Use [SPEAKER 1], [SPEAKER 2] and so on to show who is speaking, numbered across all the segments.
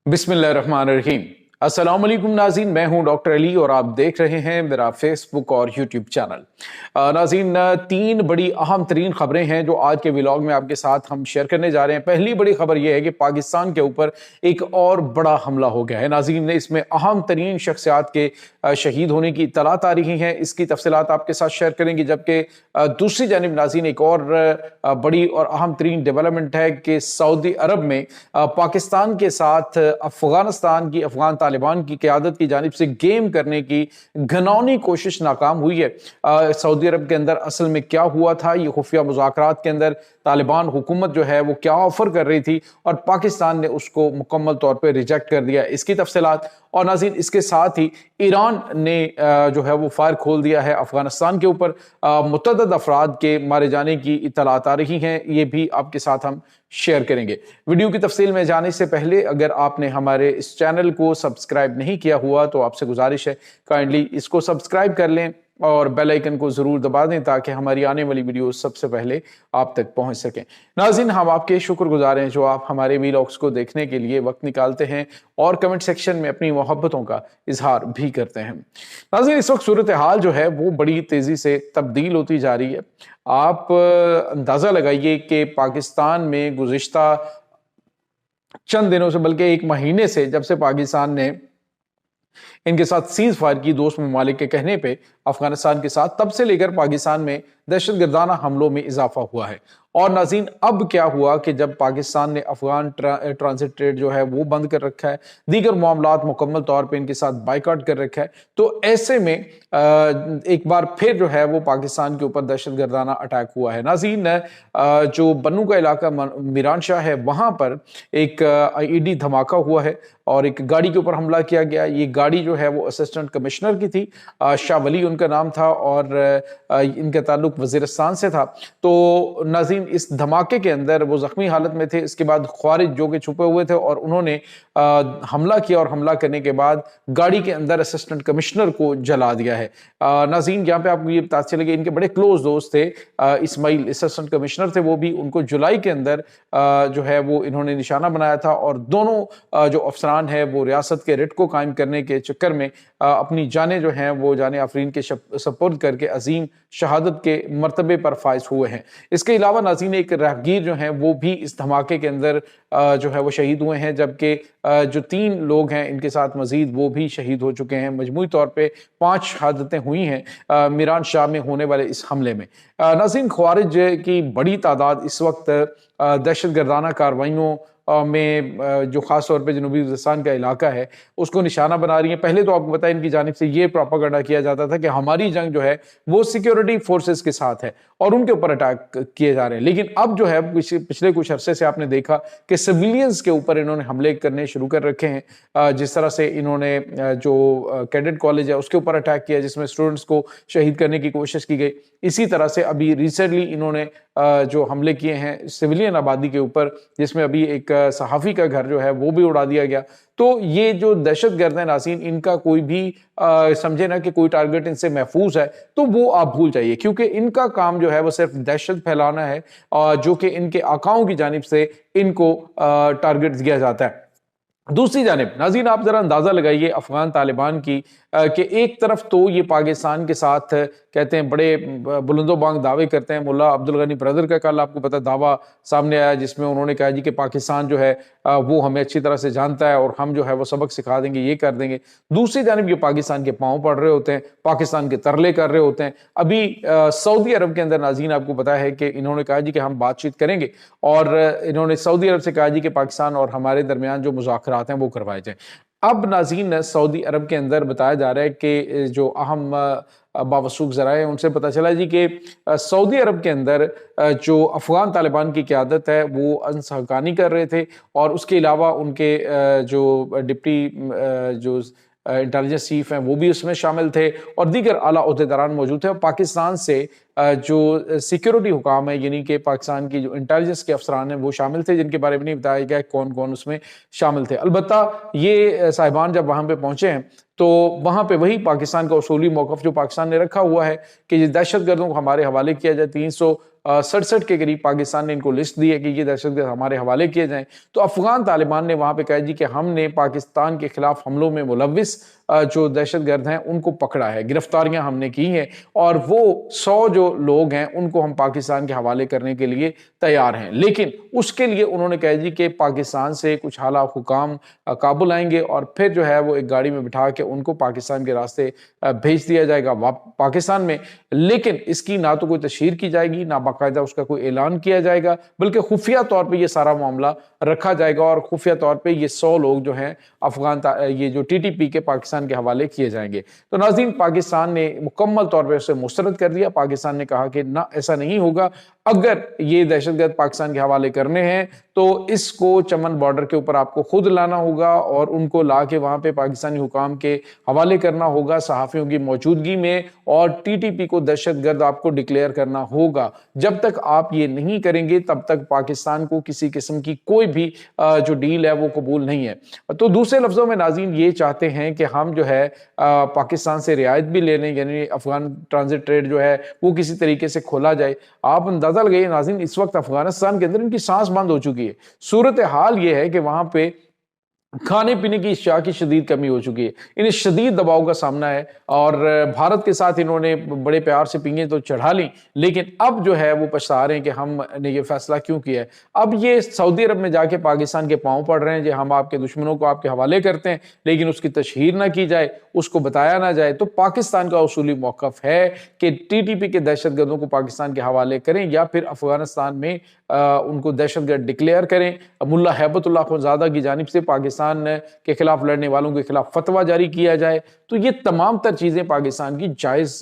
[SPEAKER 1] बिस्मिल्लाहिर्रहमानिर्रहीम। अस्सलाम वालेकुम नाज़रीन, मैं हूं डॉक्टर अली और आप देख रहे हैं मेरा फेसबुक और यूट्यूब चैनल। नाज़रीन, तीन बड़ी अहम तरीन खबरें हैं जो आज के व्लॉग में आपके साथ हम शेयर करने जा रहे हैं। पहली बड़ी खबर यह है कि पाकिस्तान के ऊपर एक और बड़ा हमला हो गया है। नाज़रीन, इसमें अहम तरीन शख्सियात के शहीद होने की इत्तलात आ रही हैं, इसकी तफसीलात आपके साथ शेयर करेंगे। जबकि दूसरी जानिब नाज़रीन, एक और बड़ी और अहम तरीन डेवलपमेंट है कि सऊदी अरब में पाकिस्तान के साथ अफगानिस्तान की अफगान तालिबान की क़यादत की जानिब से गेम करने की घिनौनी कोशिश नाकाम हुई है। सऊदी अरब के अंदर असल में क्या हुआ था, ये खुफिया मुज़ाकरात के अंदर तालिबान हुकूमत जो है वो क्या ऑफर कर रही थी और पाकिस्तान ने उसको मुकम्मल तौर पे रिजेक्ट कर दिया, इसकी तफसीलात। और नाज़रीन, इसके साथ ही ईरान ने जो है वो फायर खोल दिया है अफगानिस्तान के ऊपर। मुतअद्दिद अफराद के मारे जाने की इत्तलात आ रही हैं, ये भी आपके साथ हम शेयर करेंगे। वीडियो की तफसील में जाने से पहले अगर आपने हमारे इस चैनल को सब्सक्राइब नहीं किया हुआ तो आपसे गुजारिश है काइंडली इसको सब्सक्राइब कर लें और बेल आइकन को जरूर दबा दें ताकि हमारी आने वाली वीडियो सबसे पहले आप तक पहुंच सकें। नाज़रीन, हम आपके शुक्रगुजार हैं जो आप हमारे वीलॉग्स को देखने के लिए वक्त निकालते हैं और कमेंट सेक्शन में अपनी मोहब्बतों का इजहार भी करते हैं। नाज़रीन, इस वक्त सूरत हाल जो है वो बड़ी तेजी से तब्दील होती जा रही है। आप अंदाजा लगाइए कि पाकिस्तान में गुज़िश्ता चंद दिनों से, बल्कि एक महीने से, जब से पाकिस्तान ने इनके साथ सीज फायर की दोस्त ममालिक के कहने पे अफगानिस्तान के साथ, तब से लेकर पाकिस्तान में दहशतगर्दाना हमलों में इजाफा हुआ है। और नाज़रीन, अब क्या हुआ कि जब पाकिस्तान ने अफगान ट्रांजिट ट्रेड जो है वो बंद कर रखा है, दीगर मामलात मुकम्मल तौर पे इनके साथ बाइकआउट कर रखा है, तो ऐसे में एक बार फिर जो है वो पाकिस्तान के ऊपर दहशतगर्दाना अटैक हुआ है। नाज़रीन, जो बन्नू का इलाका मीरान शाह है, वहाँ पर एक आईईडी धमाका हुआ है और एक गाड़ी के ऊपर हमला किया गया। ये गाड़ी जो है वो असिस्टेंट कमिश्नर की थी, शाह वली उनका नाम था और इनका ताल्लुक वजीरिस्तान से था। तो नाज़रीन, इस धमाके के अंदर वो जख्मी हालत में थे। इसके बाद ख्वारिज जो कि छुपे हुए थे और उन्होंने हमला किया और हमला करने के बाद गाड़ी के अंदर असिस्टेंट कमिश्नर को जला दिया है। नाज़रीन, यहाँ पे आपको ये पता चलेगा, इनके बड़े क्लोज दोस्त थे इस्माइल, असिस्टेंट कमिश्नर थे वो भी, उनको जुलाई के अंदर जो है वो इन्होंने निशाना बनाया था और दोनों जो अफसरान है वो रियासत के रिट को कायम करने के चक्कर में अपनी जानें जो हैं वो जाने आफरीन के सपुर्द करके अजीम शहादत के मर्तबे पर फाइज हुए हैं। इसके अलावा नाज़रीन, एक राहगीर जो हैं वो भी इस धमाके के अंदर जो है वो शहीद हुए हैं, जबकि जो 3 लोग हैं इनके साथ मजीद वो भी शहीद हो चुके हैं। मजमूई तौर पे 5 शहादतें हुई हैं मीरान शाह में होने वाले इस हमले में। नाज़रीन, ख्वारिज की बड़ी तादाद इस वक्त दहशतगर्दाना कार्रवाइयों में जो खास तौर पे जनूबी वज़ीरिस्तान का इलाका है उसको निशाना बना रही है। पहले तो आपको पता है इनकी जानिब से ये प्रोपेगेंडा किया जाता था कि हमारी जंग जो है वो सिक्योरिटी फोर्सेस के साथ है और उनके ऊपर अटैक किए जा रहे हैं। लेकिन अब जो है पिछले कुछ अरसे से आपने देखा कि सिविलियंस के ऊपर इन्होंने हमले करने शुरू कर रखे हैं। जिस तरह से इन्होंने जो कैडेट कॉलेज है उसके ऊपर अटैक किया जिसमें स्टूडेंट्स को शहीद करने की कोशिश की गई। इसी तरह से अभी रिसेंटली इन्होंने जो हमले किए हैं सिविलियन आबादी के ऊपर, जिसमें अभी एक सहाफ़ी का घर जो है वो भी उड़ा दिया गया। तो ये जो दहशतगर्द हैं नाज़रीन, इनका कोई भी समझे ना कि कोई टारगेट इनसे महफूज है तो वो आप भूल जाइए, क्योंकि इनका काम जो है वो सिर्फ दहशत फैलाना है जो कि इनके आकाओं की जानिब से इनको टारगेट दिया जाता है। दूसरी जानिब नाज़रीन, आप जरा अंदाजा लगाइए अफगान तालिबान की कि एक तरफ तो ये पाकिस्तान के साथ कहते हैं बड़े बुलंदोबांग दावे करते हैं। मुल्ला अब्दुल गनी ब्रदर का कल आपको पता दावा सामने आया जिसमें उन्होंने कहा जी कि पाकिस्तान जो है वो हमें अच्छी तरह से जानता है और हम जो है वो सबक सिखा देंगे, ये कर देंगे। दूसरी जानिब ये पाकिस्तान के पांव पड़ रहे होते हैं, पाकिस्तान के तरले कर रहे होते हैं। अभी सऊदी अरब के अंदर नाज़रीन आपको पता है कि इन्होंने कहा जी कि हम बातचीत करेंगे और इन्होंने सऊदी अरब से कहा जी कि पाकिस्तान और हमारे दरमियान जो मुज़ाकरात हैं वो करवाए जाएं। अब नाज़रीन, सऊदी अरब के अंदर बताया जा रहा है कि जो अहम बावसूख ज़राए हैं उनसे पता चला जी कि सऊदी अरब के अंदर जो अफ़गान तालिबान की क़यादत है वो अनसहकानी कर रहे थे और उसके अलावा उनके जो डिप्टी जो इंटेलिजेंस चीफ हैं वो भी उसमें शामिल थे और दीगर आला ओहदेदारान मौजूद थे। और पाकिस्तान से जो सिक्योरिटी हुकाम है यानी कि पाकिस्तान की जो इंटेलिजेंस के अफसरान हैं वो शामिल थे, जिनके बारे में नहीं बताया गया कौन कौन उसमें शामिल थे। अलबत्ता ये साहिबान जब वहाँ पे पहुँचे हैं तो वहाँ पे वही पाकिस्तान का उसूली मौक़िफ़ जो पाकिस्तान ने रखा हुआ है कि दहशत गर्दों को हमारे हवाले किया जाए, 67 के करीब पाकिस्तान ने इनको लिस्ट दी है कि ये दहशतगर्द हमारे हवाले किए जाएं। तो अफगान तालिबान ने वहां पे कहा जी कि हमने पाकिस्तान के खिलाफ हमलों में मुलव्विस जो दहशतगर्द हैं उनको पकड़ा है, गिरफ्तारियां हमने की हैं और वो 100 जो लोग हैं उनको हम पाकिस्तान के हवाले करने के लिए तैयार हैं। लेकिन उसके लिए उन्होंने कहा जी कि पाकिस्तान से कुछ आला हुकाम काबुल आएंगे और फिर जो है वो एक गाड़ी में बिठा के उनको पाकिस्तान के रास्ते भेज दिया जाएगा पाकिस्तान में। लेकिन इसकी ना तो कोई तशहीर की जाएगी, ना बाकायदा उसका कोई ऐलान किया जाएगा, बल्कि खुफिया तौर पर यह सारा मामला रखा जाएगा और खुफिया तौर पर ये 100 लोग जो हैं अफगान ये जो टीटीपी के पाकिस्तान के हवाले किए जाएंगे। तो नाज़रीन, पाकिस्तान ने मुकम्मल तौर पर उसे मुस्तरद कर दिया। पाकिस्तान ने कहा कि ना, ऐसा नहीं होगा, अगर ये दहशतगर्द पाकिस्तान के हवाले करने हैं तो इसको चमन बॉर्डर के ऊपर आपको खुद लाना होगा और उनको ला के वहां पे पाकिस्तानी हुकाम के हवाले करना होगा सहाफियों की मौजूदगी में, और टीटीपी को दहशतगर्द आपको डिक्लेयर करना होगा। जब तक आप ये नहीं करेंगे तब तक पाकिस्तान को किसी किस्म की कोई भी जो डील है वो कबूल नहीं है। तो दूसरे लफ्जों में नाज़रीन ये चाहते हैं कि हम जो है पाकिस्तान से रियायत भी ले लें, यानी अफगान ट्रांजिट ट्रेड जो है वो किसी तरीके से खोला जाए। आप अंदाजा लगाइए नाज़रीन, इस वक्त अफगानिस्तान के अंदर इनकी सांस बंद हो चुकी है। सूरत हाल ये है कि वहां पे खाने पीने की अशिया की शदीद कमी हो चुकी है, इन्हें शदीद दबाव का सामना है और भारत के साथ इन्होंने बड़े प्यार से पींगे तो चढ़ा ली, लेकिन अब जो है वो पछता रहे हैं कि हमने ये फैसला क्यों किया है। अब ये सऊदी अरब में जाके पाकिस्तान के पांव पड़ रहे हैं कि हम आपके दुश्मनों को आपके हवाले करते हैं, लेकिन उसकी तशहीर ना की जाए, उसको बताया ना जाए। तो पाकिस्तान का उसूली मौक़िफ़ है कि टीटीपी के दहशतगर्दों को पाकिस्तान के हवाले करें या फिर अफगानिस्तान में उनको दहशतगर्द डिक्लेयर करें। मुल्ला हैबतुल्लाह खुनज़ादा की जानिब से पाकिस्तान के खिलाफ लड़ने वालों के खिलाफ फतवा जारी किया जाए। तो ये तमाम तर चीजें पाकिस्तान की जायज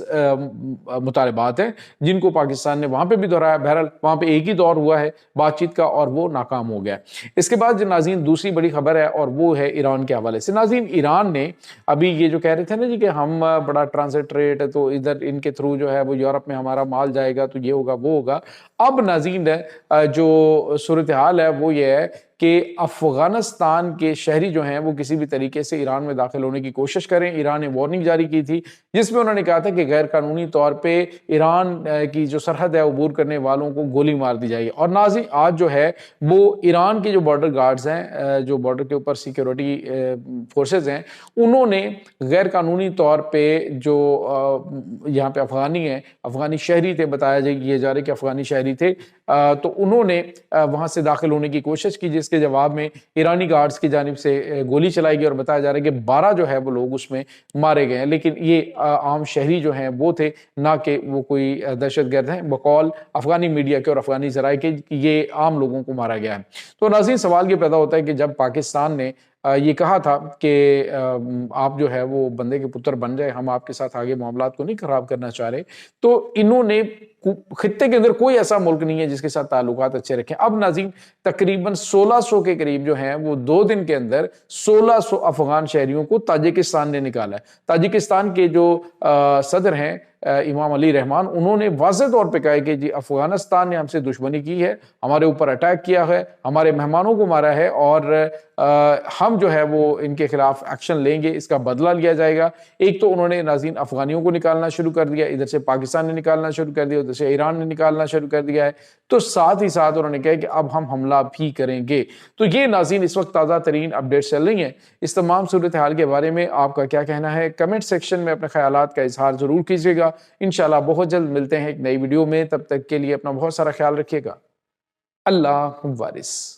[SPEAKER 1] मुतालबात हैं जिनको पाकिस्तान ने वहां पे भी दोहराया। बहरहाल वहां पे एक ही दौर हुआ है बातचीत का और वो नाकाम हो गया। इसके बाद जो नाज़रीन दूसरी बड़ी खबर है और वो है ईरान के हवाले से। नाज़रीन, ईरान ने अभी ये जो कह रहे थे ना जी कि हम बड़ा ट्रांजिट रेट है तो इधर इनके थ्रू जो है वो यूरोप में हमारा माल जाएगा तो ये होगा वो होगा। अब नाज़रीन जो सूरत हाल है वो ये है कि अफगानिस्तान के शहरी जो हैं वो किसी भी तरीके से ईरान में दाखिल होने की कोशिश करें। ईरान ने वार्निंग जारी की थी जिसमें उन्होंने कहा था कि गैर कानूनी तौर पे ईरान की जो सरहद है अबूर करने वालों को गोली मार दी जाएगी। और नाज़रीन, आज जो है वो ईरान के जो बॉर्डर गार्ड्स हैं, जो बॉर्डर के ऊपर सिक्योरिटी फोर्सेज हैं, उन्होंने गैर कानूनी तौर पर जो यहाँ पे अफगानी शहरी थे, बताया जा रहा है कि अफगानी शहरी थे, तो उन्होंने वहां से दाखिल होने की कोशिश की, जिसके जवाब में ईरानी गार्ड्स की जानिब से गोली चलाई गई और बताया जा रहा है कि 12 जो है वो लोग उसमें मारे गए हैं। लेकिन ये आम शहरी जो हैं वो थे, ना कि वो कोई दहशतगर्द हैं। बकौल अफगानी मीडिया के और अफगानी ज़राए के ये आम लोगों को मारा गया है। तो नाज़रीन, सवाल ये पैदा होता है कि जब पाकिस्तान ने ये कहा था कि आप जो है वो बंदे के पुत्र बन जाए, हम आपके साथ आगे मामलात को नहीं खराब करना चाह रहे, तो इन्होंने खित्ते के अंदर कोई ऐसा मुल्क नहीं है जिसके साथ ताल्लुकात अच्छे रखें। अब नाज़रीन, तकरीबन 1600 के करीब जो हैं वो 2 दिन के अंदर 1600 अफगान शहरियों को ताजिकिस्तान ने निकाला है। ताजिकिस्तान के जो सदर हैं इमाम अली रहमान, उन्होंने वाज़ेह तौर पे कहा है कि जी अफगानिस्तान ने हमसे दुश्मनी की है, हमारे ऊपर अटैक किया है, हमारे मेहमानों को मारा है और हम जो है वो इनके खिलाफ एक्शन लेंगे, इसका बदला लिया जाएगा। एक तो उन्होंने नाज़रीन अफगानियों को निकालना शुरू कर दिया, इधर से पाकिस्तान ने निकालना शुरू कर दिया, उधर से ईरान ने निकालना शुरू कर दिया है। तो साथ ही साथ उन्होंने कहा कि अब हम हमला भी करेंगे। तो ये नाज़रीन इस वक्त ताज़ा तरीन अपडेट चल रही हैं। इस तमाम सूरत हाल के बारे में आपका क्या कहना है? कमेंट सेक्शन में अपने ख्यालात का इजहार जरूर कीजिएगा। इंशाल्लाह बहुत जल्द मिलते हैं एक नई वीडियो में। तब तक के लिए अपना बहुत सारा ख्याल रखिएगा। अल्लाह वारिस।